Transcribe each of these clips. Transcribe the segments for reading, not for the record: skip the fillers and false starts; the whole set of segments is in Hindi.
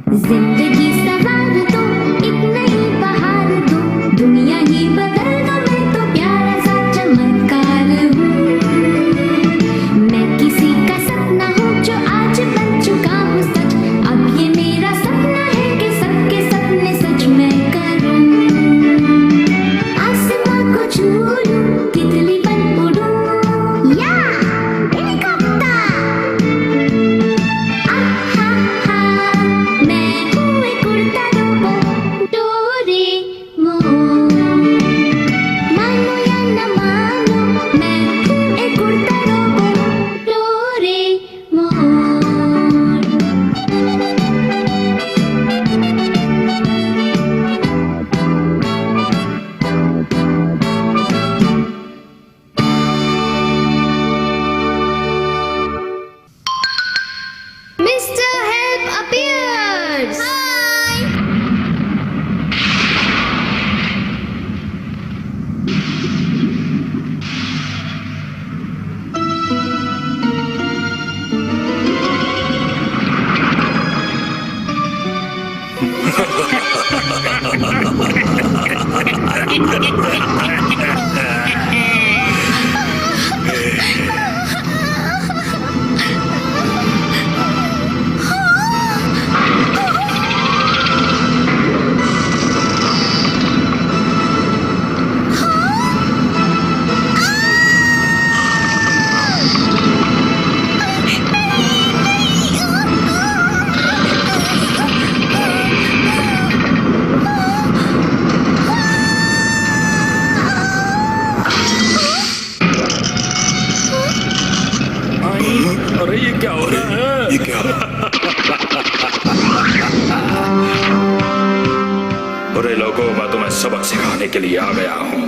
जिंदगी सवार दो, एक नई बहार दो, दुनिया ही बदल दो, मैं तो प्यारा सा चमत्कार हूँ। मैं किसी का सपना हूँ जो आज बन चुका हूँ सच। अब ये मेरा सपना है कि सबके सपने सच मैं करूँ। आसमां को छू लूं, तितली बन उड़ूं, या हेलीकॉप्टर। आहा हा, मैं हूँ एक उड़ता रोबोट, डोरेमोन। मानो या न मानो, मैं हूँ एक उड़ता robot, Doraemon. Mr. Help appears. Hi. अरे ये क्या हो रहा है? ये क्या? बुरे लोगों, मैं तुम्हें सबक सिखाने के लिए आ गया हूँ।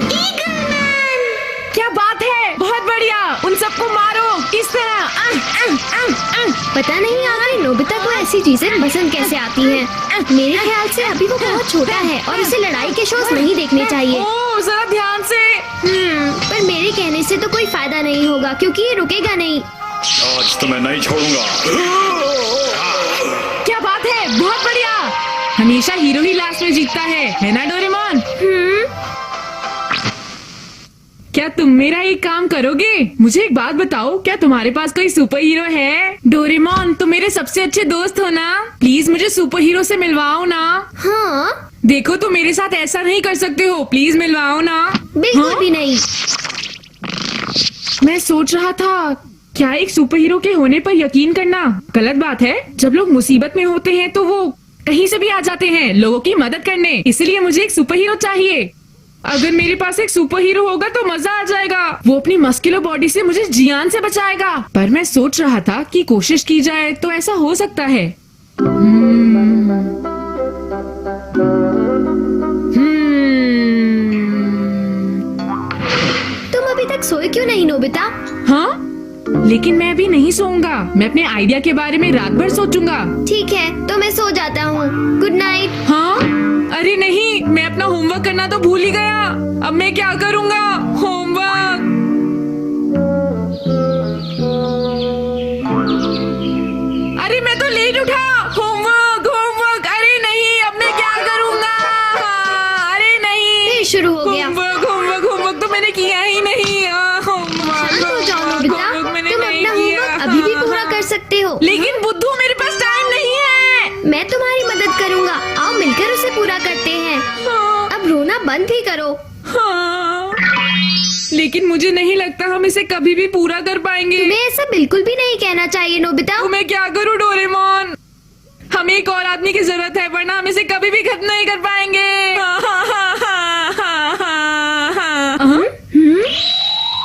क्या बात है, बहुत बढ़िया। उन सबको मारो इस तरह। पता नहीं आखिर नोबिता को ऐसी चीजें पसंद कैसे आती हैं। मेरे ख्याल से अभी वो बहुत छोटा है और उसे लड़ाई के शोज नहीं देखने चाहिए। ओह, जरा ध्यान से। पर मेरे कहने से तो कोई फायदा नहीं होगा क्योंकि ये रुकेगा नहीं। आज तुम्हें नहीं छोड़ूंगा। क्या बात है, बहुत बढ़िया। हमेशा हीरो ही लास्ट में जीतता है ना डोरेमोन? क्या तुम मेरा एक काम करोगे? मुझे एक बात बताओ, क्या तुम्हारे पास कोई सुपर हीरो है? डोरेमोन, तुम मेरे सबसे अच्छे दोस्त हो ना, प्लीज मुझे सुपर हीरो से मिलवाओ ना। हाँ, देखो तुम मेरे साथ ऐसा नहीं कर सकते हो, प्लीज मिलवाओ ना। बिल्कुल भी नहीं। मैं सोच रहा था, क्या एक सुपर हीरो के होने पर यकीन करना गलत बात है? जब लोग मुसीबत में होते हैं तो वो कहीं से भी आ जाते हैं लोगों की मदद करने। इसलिए मुझे एक सुपर हीरो चाहिए। अगर मेरे पास एक सुपर हीरो होगा तो मजा आ जाएगा। वो अपनी मस्कुलर बॉडी से मुझे जियान से बचाएगा। पर मैं सोच रहा था कि कोशिश की जाए तो ऐसा हो सकता है। तुम अभी तक सोए क्यों नहीं नोबिता? हाँ, लेकिन मैं अभी नहीं सोऊंगा। मैं अपने आइडिया के बारे में रात भर सोचूंगा। ठीक है, तो मैं सो जाता हूँ। Good night. हाँ? अरे नहीं, मैं अपना होमवर्क करना तो भूल ही गया। अब मैं क्या करूँगा? होमवर्क। अरे मैं तो लेट उठा। Homework homework. अरे नहीं, अब मैं क्या करूँगा? अरे नहीं, फिर शुरू हो गया। होमवर्क होमवर्क होमवर्क तो मैंने किया ही नहीं। शांत हो जाओ नोबिता, मैंने तुम नहीं अपना किया। होमवर्क अभी भी पूरा कर सकते हो। लेकिन बुद्धू, मेरे पास टाइम नहीं है। मैं तुम्हारी मदद करूँगा। आओ मिलकर उसे पूरा करते हैं। हाँ, अब रोना बंद ही करो। हाँ। लेकिन मुझे नहीं लगता हम इसे कभी भी पूरा कर पाएंगे। तुम्हें ऐसा बिल्कुल भी नहीं कहना चाहिए नोबिता। तो मैं क्या करूं डोरेमोन? हमें एक और आदमी की जरूरत है, वरना हम इसे कभी भी खत्म नहीं कर पाएंगे।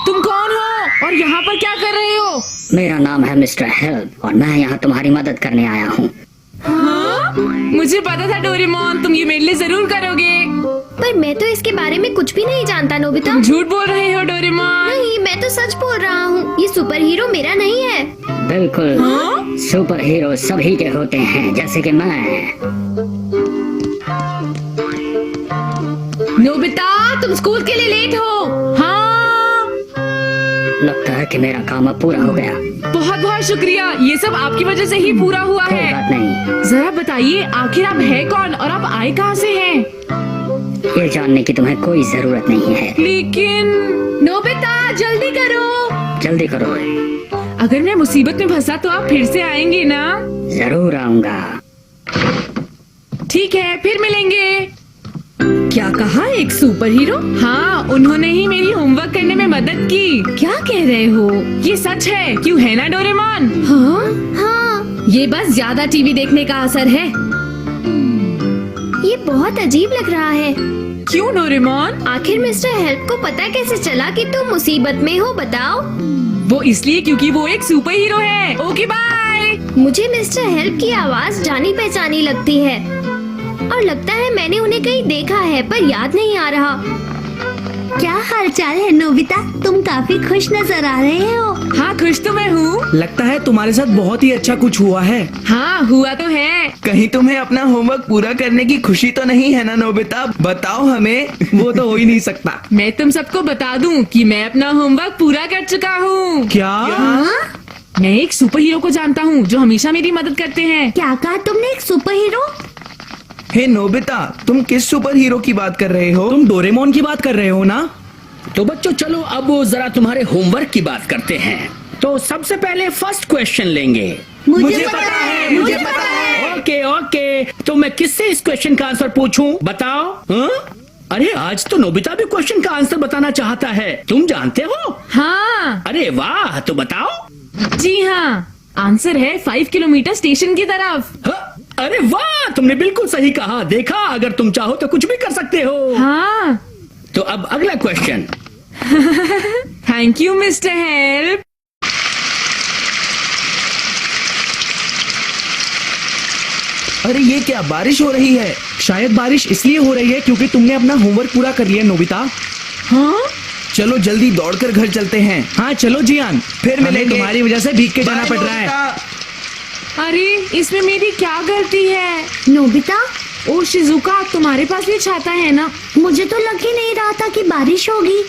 तुम कौन हो और यहाँ पर क्या कर रहे हो? मेरा नाम है मिस्टर हेल्प और मैं यहाँ तुम्हारी मदद करने आया हूँ। हाँ? मुझे पता था डोरेमोन, तुम ये मेरे लिए जरूर करोगे। पर मैं तो इसके बारे में कुछ भी नहीं जानता नोबिता। तुम झूठ बोल रहे हो डोरेमोन। नहीं, मैं तो सच बोल रहा हूँ। ये सुपर हीरो मेरा नहीं है। बिल्कुल। हाँ? सुपर हीरो सभी के होते हैं, जैसे कि मैं। नोबिता, तुम स्कूल के लिए लेट हो। हाँ, लगता है कि मेरा काम अब पूरा हो गया। बहुत बहुत शुक्रिया। ये सब आपकी वजह से ही पूरा हुआ कोई है। बात नहीं। जरा बता बताइए आखिर आप है कौन और आप आए कहाँ से हैं? ये जानने की तुम्हें कोई जरूरत नहीं है। लेकिन नोबिता जल्दी करो। जल्दी करो। अगर मैं मुसीबत में फंसा तो आप फिर से आएंगे ना? जरूर आऊंगा। ठीक है, फिर मिलेंगे। क्या कहा, एक सुपर हीरो? हाँ, उन्होंने ही मेरी होमवर्क करने में मदद की। क्या कह रहे हो? ये सच है, क्यों है ना डोरेमोन? हाँ, ये बस ज्यादा टीवी देखने का असर है। ये बहुत अजीब लग रहा है। क्यों डोरेमोन? आखिर मिस्टर हेल्प को पता कैसे चला कि तुम मुसीबत में हो, बताओ। वो इसलिए क्योंकि वो एक सुपर हीरो है। Okay bye. मुझे मिस्टर हेल्प की आवाज जानी पहचानी लगती है और लगता है मैंने उन्हें कहीं देखा है, पर याद नहीं आ रहा। क्या हालचाल है नोबिता? तुम काफी खुश नजर आ रहे हो। हाँ, खुश तो मैं हूँ। लगता है तुम्हारे साथ बहुत ही अच्छा कुछ हुआ है। हाँ, हुआ तो है। कहीं तुम्हें अपना होमवर्क पूरा करने की खुशी तो नहीं है ना नोबिता? बताओ हमें। वो तो हो ही नहीं सकता। मैं तुम सबको बता दूं कि मैं अपना होमवर्क पूरा कर चुका हूँ। क्या? मैं एक सुपर हीरो को जानता हूँ जो हमेशा मेरी मदद करते हैं। क्या कहा तुमने, एक सुपर हीरो? हे नोबिता, तुम किस सुपर हीरो की बात कर रहे हो? तुम डोरेमोन की बात कर रहे हो ना? तो बच्चों चलो अब जरा तुम्हारे होमवर्क की बात करते हैं। तो सबसे पहले फर्स्ट क्वेश्चन लेंगे। मुझे पता है, मुझे पता है। ओके ओके, तो मैं किससे इस क्वेश्चन का आंसर पूछूं? बताओ। हाँ? अरे आज तो नोबिता भी क्वेश्चन का आंसर बताना चाहता है, तुम जानते हो? हाँ अरे वाह, तो बताओ। जी हाँ, आंसर है 5 किलोमीटर स्टेशन की तरफ। हाँ? अरे वाह, तुमने बिल्कुल सही कहा। देखा, अगर तुम चाहो तो कुछ भी कर सकते हो। हाँ। तो अब अगला question. Thank you mister help. अरे ये क्या, बारिश हो रही है? शायद बारिश इसलिए हो रही है क्योंकि तुमने अपना होमवर्क पूरा कर लिया नोबिता। हाँ, चलो जल्दी दौड़कर घर चलते हैं। हाँ चलो जियान, फिर मिलेंगे। तुम्हारी वजह से भीग के जाना पड़ रहा है। अरे इसमें मेरी क्या गलती है? नोबिता, ओ शिजुका, तुम्हारे पास भी छाता है ना? मुझे तो लग ही नहीं रहा था कि बारिश होगी।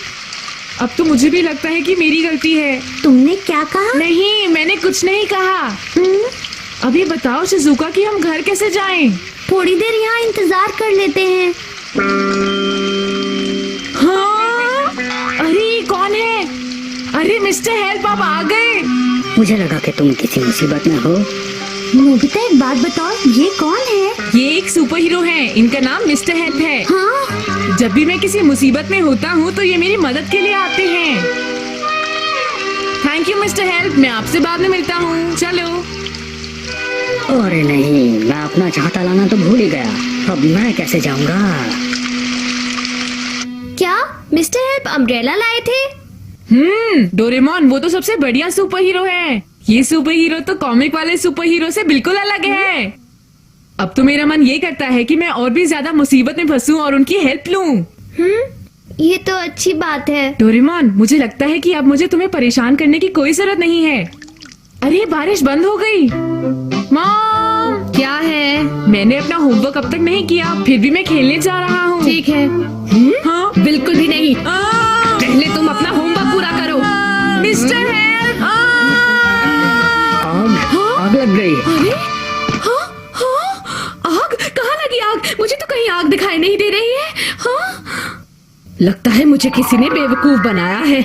अब तो मुझे भी लगता है कि मेरी गलती है। तुमने क्या कहा? नहीं, मैंने कुछ नहीं कहा। अब ये बताओ शिजुका कि हम घर कैसे जाएं? थोड़ी देर यहाँ इंतजार कर लेते हैं। हाँ? अरे ये कौन है? अरे मिस्टर हेल्प, आप आ गए। मुझे लगा कि तुम किसी मुसीबत में हो। नोबिता, एक बात बताओ, ये कौन है? ये एक सुपर हीरो है, इनका नाम मिस्टर हेल्प है। हाँ? जब भी मैं किसी मुसीबत में होता हूँ तो ये मेरी मदद के लिए आते हैं। थैंक यू मिस्टर हेल्प, मैं आपसे बाद में मिलता हूँ। चलो। अरे नहीं, मैं अपना छाता लाना तो भूल ही गया। अब मैं कैसे जाऊंगा? क्या मिस्टर हेल्प अम्ब्रेला लाए थे? डोरेमोन, वो तो सबसे बढ़िया सुपर हीरो है। ये सुपर हीरो तो कॉमिक वाले सुपर हीरो से बिल्कुल अलग है। अब तो मेरा मन ये करता है कि मैं और भी ज्यादा मुसीबत में फंसूं और उनकी हेल्प लूं। ये तो अच्छी बात है। डोरेमोन, मुझे लगता है कि अब मुझे तुम्हें परेशान करने की कोई जरूरत नहीं है। अरे बारिश बंद हो गई। मॉम, क्या है? मैंने अपना होमवर्क अब तक नहीं किया, फिर भी मैं खेलने जा रहा हूँ। ठीक है। हाँ? बिल्कुल भी नहीं। आ, पहले तुम अपना होमवर्क पूरा करो। Mister help. आग लग गई। अरे हाँ हाँ, आग कहाँ लगी? आग, मुझे तो कहीं आग दिखाई नहीं दे रही है। हाँ, लगता है मुझे किसी ने बेवकूफ बनाया है।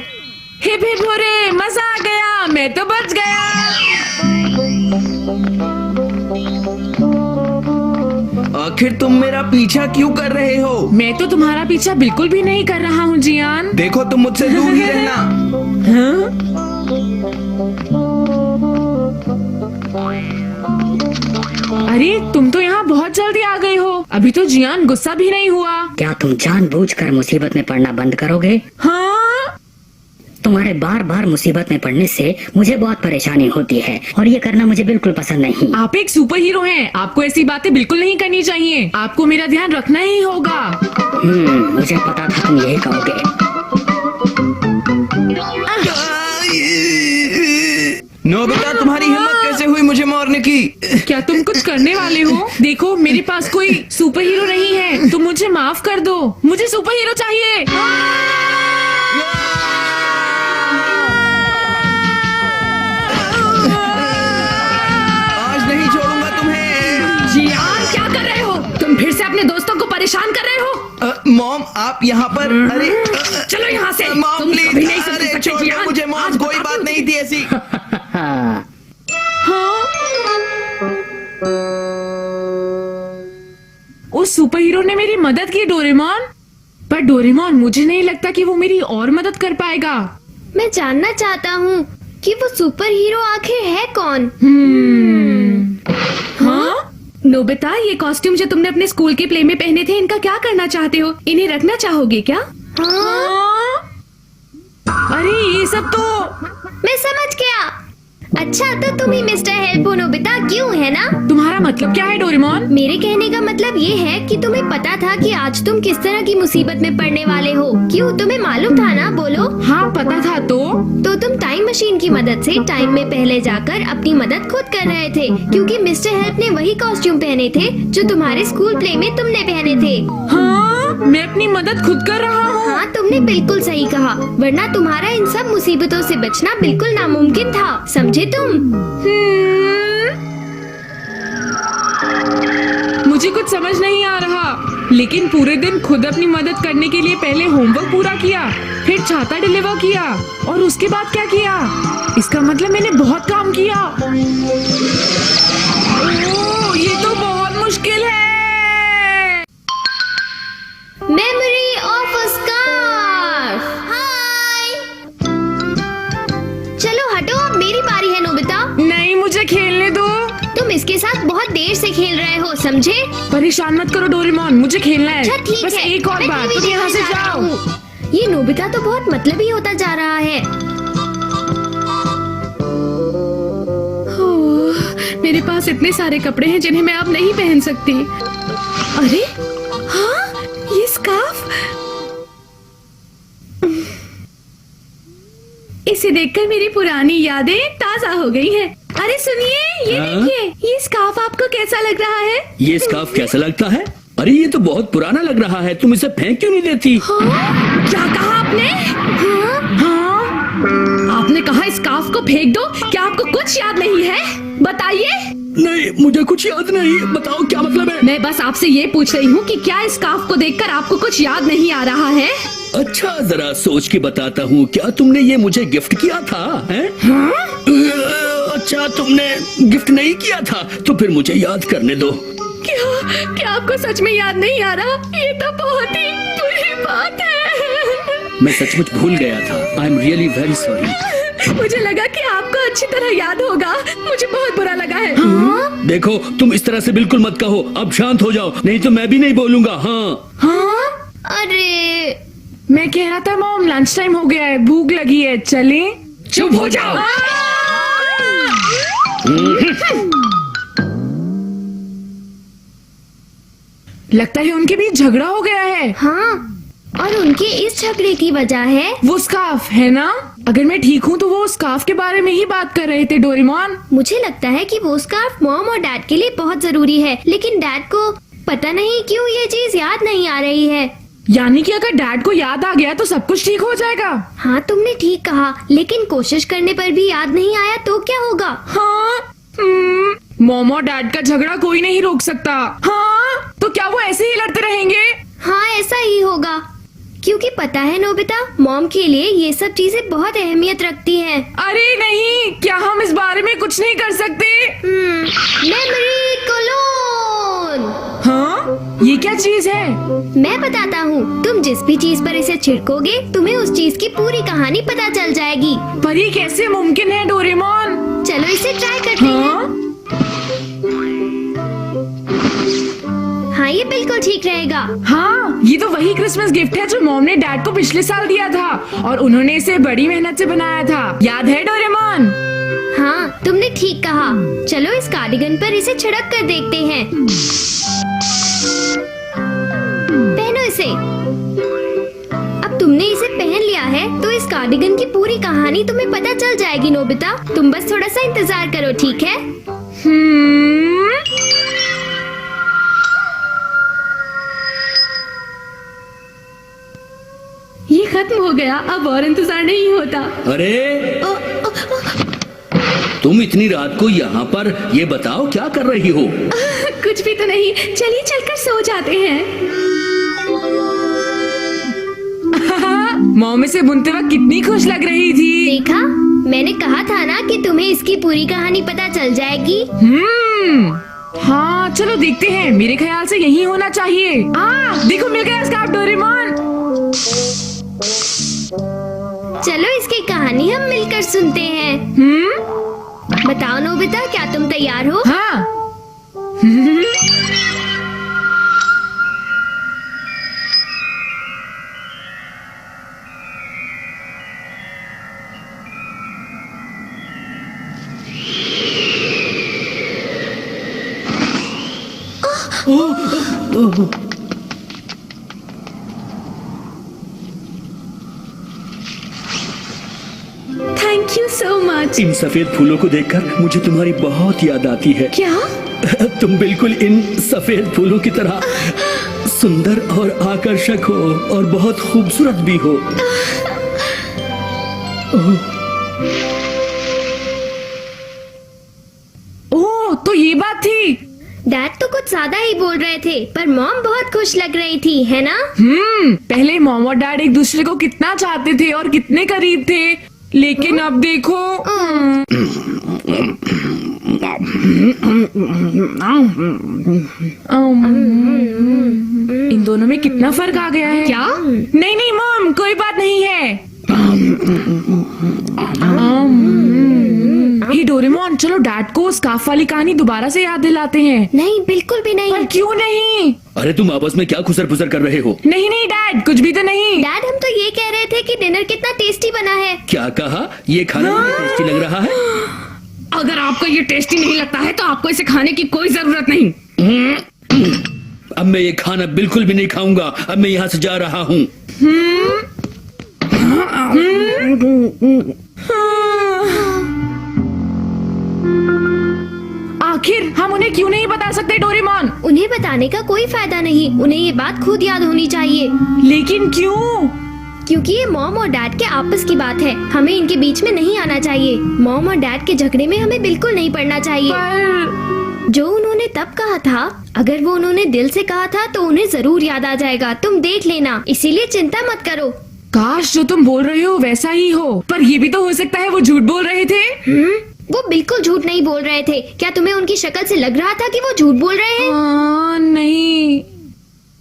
हिप हिप हुर्रे, मजा आ गया, मैं तो बच गया। आखिर तुम मेरा पीछा क्यों कर रहे हो? मैं तो तुम्हारा पीछा बिल्कुल भी नहीं कर रहा हूँ जियान। देखो तुम मुझसे दूर ही रहना। हाँ? अरे तुम तो यहाँ बहुत जल्दी आ गए हो। अभी तो जियान गुस्सा भी नहीं हुआ। क्या तुम जानबूझकर मुसीबत में पड़ना बंद करोगे? हाँ? तुम्हारे बार बार मुसीबत में पड़ने से मुझे बहुत परेशानी होती है और ये करना मुझे बिल्कुल पसंद नहीं। आप एक सुपर हीरो हैं, आपको ऐसी बातें बिल्कुल नहीं करनी चाहिए। आपको मेरा ध्यान रखना ही होगा। मुझे पता था तुम यही कहोगे। नोबिता, तुम्हारी हिम्मत कैसे हुई मुझे मारने की? क्या तुम कुछ करने वाले हो? देखो मेरे पास कोई सुपर हीरो नहीं है, तुम मुझे माफ कर दो। मुझे सुपर हीरो चाहिए। आज नहीं छोड़ूंगा तुम्हें। जियान, क्या कर रहे हो तुम? फिर से अपने दोस्तों को परेशान कर रहे हो? मॉम आप यहाँ पर, अरे चलो यहाँ से। मॉम तुम प्लीज, कभी नहीं समझ अरे सकते छोड़ दो जियान। मुझे मॉम, आज कोई बता बात दूं। नहीं थी ऐसी। उस सुपर हीरो ने मेरी मदद की डोरेमोन, पर डोरेमोन मुझे नहीं लगता कि वो मेरी और मदद कर पाएगा। मैं जानना चाहता हूँ कि वो सुपर हीरो आखिर है कौन? हाँ नोबिता, ये कॉस्ट्यूम जो तुमने अपने स्कूल के प्ले में पहने थे, इनका क्या करना चाहते हो? इन्हें रखना चाहोगे क्या? हाँ? अरे ये सब तो मैं समझ गया। अच्छा तो तुम ही मिस्टर हेल्प हो नोबिता, क्यों है ना? तुम्हारा मतलब क्या है डोरेमोन? मेरे कहने का मतलब ये है कि तुम्हें पता था कि आज तुम किस तरह की मुसीबत में पड़ने वाले हो। क्यों, तुम्हें मालूम था ना? बोलो। हाँ पता था तो तुम टाइम मशीन की मदद से टाइम में पहले जाकर अपनी मदद खुद कर रहे थे, क्योंकि मिस्टर हेल्प ने वही कॉस्ट्यूम पहने थे जो तुम्हारे स्कूल प्ले में तुमने पहने थे। हाँ मैं अपनी मदद खुद कर रहा हूँ। हाँ तुमने बिल्कुल सही कहा, वरना तुम्हारा इन सब मुसीबतों से बचना बिल्कुल नामुमकिन था, समझे तुम? मुझे कुछ समझ नहीं आ रहा, लेकिन पूरे दिन खुद अपनी मदद करने के लिए पहले होमवर्क पूरा किया, फिर छाता डिलीवर किया और उसके बाद क्या किया? इसका मतलब मैंने बहुत काम किया। ओह, ये तो बहुत मुश्किल है। Memory of a scarf. हाय। चलो हटो, अब मेरी बारी है नोबिता। नहीं मुझे खेलने दो। तुम इसके साथ बहुत देर से खेल रहे हो, समझे? परेशान मत करो डोरेमोन, मुझे खेलना है। अच्छा ठीक बस है, एक और मैं बार, टीवी तुम यहाँ से देखने जा रहा जाओ। हूँ। ये नोबिता तो बहुत मतलबी होता जा रहा है। ओह, मेरे पास इतने सारे कपड़े हैं जिन्हें मैं अब नहीं पहन सकती। अरे हाँ, ये स्कार्फ, इसे देखकर मेरी पुरानी यादें ताजा हो गई हैं। अरे सुनिए, ये हाँ? देखिए, ये स्कार्फ आपको कैसा लग रहा है? ये स्कार्फ कैसा लगता है? अरे ये तो बहुत पुराना लग रहा है, तुम इसे फेंक क्यों नहीं देती? हाँ? क्या कहा आपने? हाँ? आपने कहा स्कार्फ को फेंक दो? क्या आपको कुछ याद नहीं है? बताइए। नहीं मुझे कुछ याद नहीं, बताओ क्या मतलब है? मैं बस आपसे ये पूछ रही हूँ कि क्या स्कार्फ को देखकर आपको कुछ याद नहीं आ रहा है? अच्छा जरा सोच के बताता हूँ, क्या तुमने ये मुझे गिफ्ट किया था? हैं? अच्छा तुमने गिफ्ट नहीं किया था, तो फिर मुझे याद करने दो। क्या आपको सच में याद नहीं आ रहा? ये तो बहुत ही बुरी बात है। मैं सचमुच भूल गया था। आई एम रियली वेरी सॉरी। मुझे लगा कि आपको अच्छी तरह याद होगा। मुझे बहुत बुरा लगा है। देखो तुम इस तरह से बिल्कुल मत कहो, अब शांत हो जाओ, नहीं तो मैं भी नहीं बोलूंगा। हाँ अरे मैं कह रहा था मॉम, लंच टाइम हो गया है, भूख लगी है, चलें? चुप हो जाओ। लगता है उनके बीच झगड़ा हो गया है। हाँ, और उनके इस झगड़े की वजह है वो स्कार्फ है ना? अगर मैं ठीक हूँ तो वो स्कार्फ के बारे में ही बात कर रहे थे डोरेमोन। मुझे लगता है कि वो स्कार्फ मॉम और डैड के लिए बहुत जरूरी है, लेकिन डैड को पता नहीं क्यों ये चीज याद नहीं आ रही है। यानी कि अगर डैड को याद आ गया तो सब कुछ ठीक हो जाएगा। हाँ तुमने ठीक कहा, लेकिन कोशिश करने पर भी याद नहीं आया तो क्या होगा? हाँ मॉम और डैड का झगड़ा कोई नहीं रोक सकता। हाँ तो क्या वो ऐसे ही लड़ते रहेंगे? हाँ ऐसा ही होगा, क्योंकि पता है नोबिता, मॉम के लिए ये सब चीजें बहुत अहमियत रखती हैं। अरे नहीं, क्या हम इस बारे में कुछ नहीं कर सकते? Memory colon. हाँ ये क्या चीज है? मैं बताता हूँ, तुम जिस भी चीज पर इसे छिड़कोगे तुम्हें उस चीज की पूरी कहानी पता चल जाएगी। पर ये कैसे मुमकिन है डोरेमोन? चलो इसे ट्राई करते हैं। हाँ हाँ ये बिल्कुल ठीक रहेगा। हाँ ये तो वही क्रिसमस गिफ्ट है जो मॉम ने डैड को पिछले साल दिया था और उन्होंने इसे बड़ी मेहनत से बनाया था, याद है डोरेमोन? हाँ तुमने ठीक कहा। चलो इस कार्डिगन पर इसे छिड़क कर देखते हैं। पहनो इसे। अब तुमने इसे पहन लिया है तो इस कार्डिगन की पूरी कहानी तुम्हें पता चल जाएगी नोबिता। तुम बस थोड़ा सा इंतजार करो, ठीक है? ये खत्म हो गया, अब और इंतजार नहीं होता। अरे तुम इतनी रात को यहाँ पर, ये बताओ क्या कर रही हो? कुछ भी तो नहीं, चलिए चलकर सो जाते हैं। मॉम इसे बुनते वक्त कितनी खुश लग रही थी। देखा, मैंने कहा था ना कि तुम्हें इसकी पूरी कहानी पता चल जाएगी। हाँ चलो देखते हैं, मेरे ख्याल से यही होना चाहिए। देखो मिल गया स्कार्फ डोरेमोन। चलो इसकी कहानी हम मिलकर सुनते हैं। बताओ नोबिता, क्या तुम तैयार हो? हाँ। Thank you so much. इन सफेद फूलों को देखकर मुझे तुम्हारी बहुत याद आती है। क्या? तुम बिल्कुल इन सफेद फूलों की तरह सुंदर और आकर्षक हो और बहुत खूबसूरत भी हो। ओह, तो ये बात थी। डैड तो कुछ ज्यादा ही बोल रहे थे, पर मॉम बहुत खुश लग रही थी, है ना? पहले मॉम और डैड एक दूसरे को कितना चाहते थे और कितने करीब थे, लेकिन अब देखो। इन दोनों में कितना फर्क आ गया है। क्या? नहीं नहीं मॉम, कोई बात नहीं है। हे डोरेमोन, चलो डैड को स्कार्फ वाली कहानी दोबारा से याद दिलाते हैं। नहीं, बिल्कुल भी नहीं। पर क्यों नहीं? अरे तुम आपस में क्या खुसर फुसर कर रहे हो? नहीं नहीं डैड, कुछ भी तो नहीं। डैड, हम तो ये कह रहे थे कि डिनर कितना टेस्टी बना है। क्या कहा? ये खाना मुझे टेस्टी लग रहा है? अगर आपको ये टेस्टी नहीं लगता है तो आपको इसे खाने की कोई जरूरत नहीं। अब मैं ये खाना बिल्कुल भी नहीं खाऊंगा। अब मैं यहाँ से जा रहा हूँ। आखिर हम उन्हें क्यों नहीं बता सकते डोरेमोन? उन्हें बताने का कोई फायदा नहीं, उन्हें ये बात खुद याद होनी चाहिए। लेकिन क्यों? क्योंकि ये मॉम और डैड के आपस की बात है, हमें इनके बीच में नहीं आना चाहिए। मॉम और डैड के झगड़े में हमें बिल्कुल नहीं पड़ना चाहिए। पर जो उन्होंने तब कहा था, अगर वो उन्होंने दिल से कहा था तो उन्हें जरूर याद आ जाएगा, तुम देख लेना। इसीलिए चिंता मत करो। काश जो तुम बोल रहे हो वैसा ही हो, पर ये भी तो हो सकता है वो झूठ बोल रहे थे। वो बिल्कुल झूठ नहीं बोल रहे थे। क्या तुम्हें उनकी शक्ल से लग रहा था कि वो झूठ बोल रहे हैं? नहीं।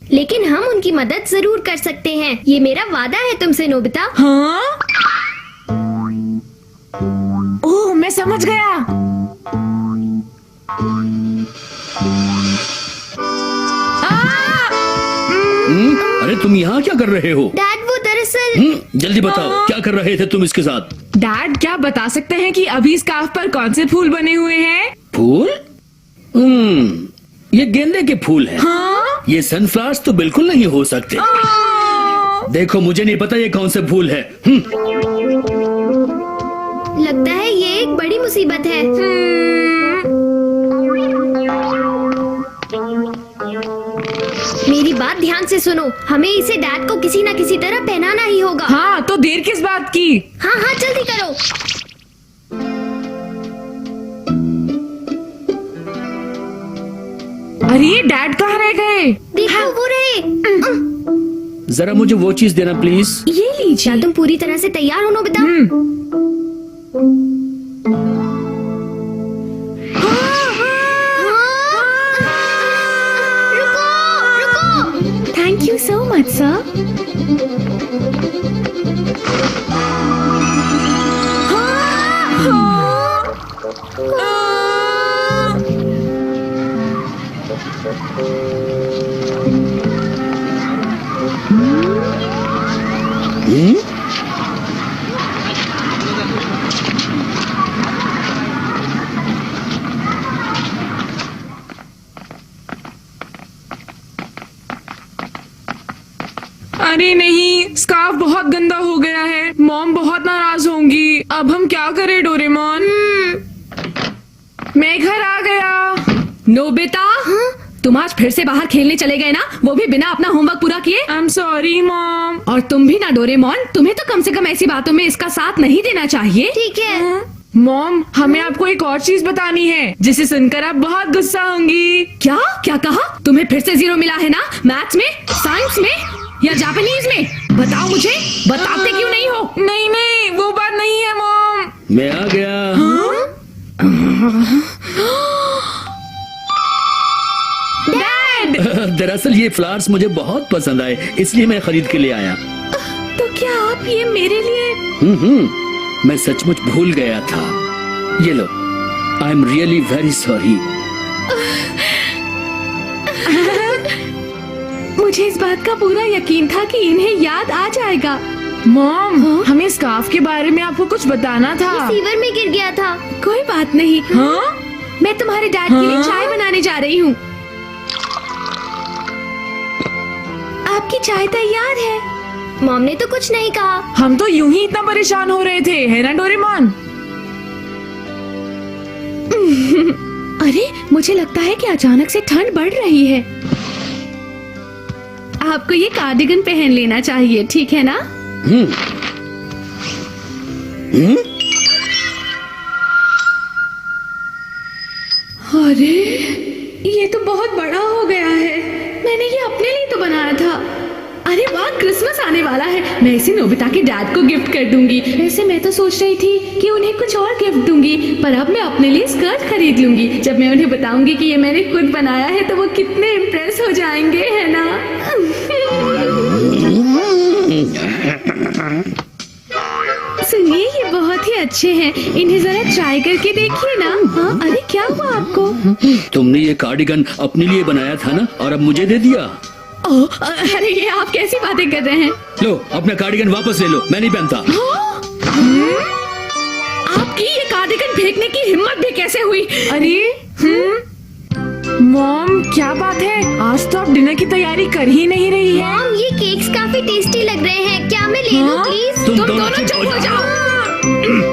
लेकिन हम उनकी मदद जरूर कर सकते हैं, ये मेरा वादा है तुमसे नोबिता। हाँ? ओह, मैं समझ गया। अरे तुम यहाँ क्या कर रहे हो? डैड, वो दरअसल जल्दी बताओ, क्या कर रहे थे तुम इसके साथ? डैड, क्या बता सकते हैं कि अभी स्कार्फ पर कौन से फूल बने हुए हैं? फूल? ये गेंदे के फूल हैं। हाँ? ये सनफ्लावर्स तो बिल्कुल नहीं हो सकते। देखो, मुझे नहीं पता ये कौन से फूल है। लगता है ये एक बड़ी मुसीबत है। मेरी बात ध्यान से सुनो, हमें इसे डैड को किसी न किसी तरह पहनाना ही होगा। हाँ, तो देर किस बात की? हाँ हाँ, जल्दी करो। अरे डैड कहाँ रह गए? देखो, वो रहे। जरा मुझे वो चीज देना प्लीज। ये लीजिए। क्या तुम पूरी तरह से तैयार हो नोबिता? रुको। Thank you so much sir. अरे नहीं, स्कार्फ बहुत गंदा हो गया है। मॉम बहुत नाराज होंगी। अब हम क्या करें डोरेमोन? मैं घर आ गया। नोबिता, तुम आज फिर से बाहर खेलने चले गए ना, वो भी बिना अपना होमवर्क पूरा किए। I am sorry mom. और तुम भी ना डोरेमोन, तुम्हें तो कम से कम ऐसी बातों में इसका साथ नहीं देना चाहिए। ठीक है। मॉम, हमें आपको एक और चीज बतानी है जिसे सुनकर आप बहुत गुस्सा होंगी। क्या क्या कहा? तुम्हें फिर से 0 मिला है ना? मैथ्स में, साइंस में या जापानीज में? बताओ मुझे, बताते क्यों नहीं हो? नहीं नहीं, वो बात नहीं है मॉम। मैं आ गया। डैड! दरअसल ये फ्लावर्स मुझे बहुत पसंद आए, इसलिए मैं खरीद के ले आया। तो क्या आप ये मेरे लिए? मैं सचमुच भूल गया था। ये लो, I am really very sorry. मुझे इस बात का पूरा यकीन था कि इन्हें याद आ जाएगा। मॉम, हमें स्कार्फ के बारे में आपको कुछ बताना था। फीवर में गिर गया था। कोई बात नहीं। हाँ? मैं तुम्हारे डैड के लिए हाँ? चाय बनाने जा रही हूँ। आपकी चाय तैयार है। मॉम ने तो कुछ नहीं कहा। हम तो यूं ही इतना परेशान हो रहे थे, है ना डोरेमोन? अरे, मुझे लगता है कि अचानक से ठंड बढ़ रही है। आपको ये कार्डिगन पहन लेना चाहिए, ठीक है ना? अरे, ये तो बहुत बड़ा हो गया है। मैंने ये अपने लिए तो बनाया था। अरे वाह, क्रिसमस आने वाला है। मैं इसे नोबिता के डैड को गिफ्ट कर दूंगी। वैसे मैं तो सोच रही थी कि उन्हें कुछ और गिफ्ट दूंगी, पर अब मैं अपने लिए स्कर्ट खरीद लूंगी। जब मैं उन्हें बताऊंगी कि ये मैंने खुद बनाया है तो वो कितने इम्प्रेस हो जाएंगे, है ना? सुनिए, ये बहुत ही अच्छे हैं। इन्हें जरा ट्राई करके देखिए ना। हाँ, अरे क्या हुआ आपको? तुमने ये कार्डिगन अपने लिए बनाया था ना, और अब मुझे दे दिया। ओह, अरे ये आप कैसी बातें कर रहे हैं? लो, अपना कार्डिगन वापस ले लो, मैं नहीं पहनता। आपकी ये कार्डिगन फेंकने की हिम्मत भी कैसे हुई? अरे मॉम, क्या बात है? आज तो आप डिनर की तैयारी कर ही नहीं रही है। मॉम, ये केक्स काफी टेस्टी लग रहे हैं। क्या मैं ले लूं हाँ? प्लीज? तुम तुम दोनों दोनों चुप चुप हो हो जाओ।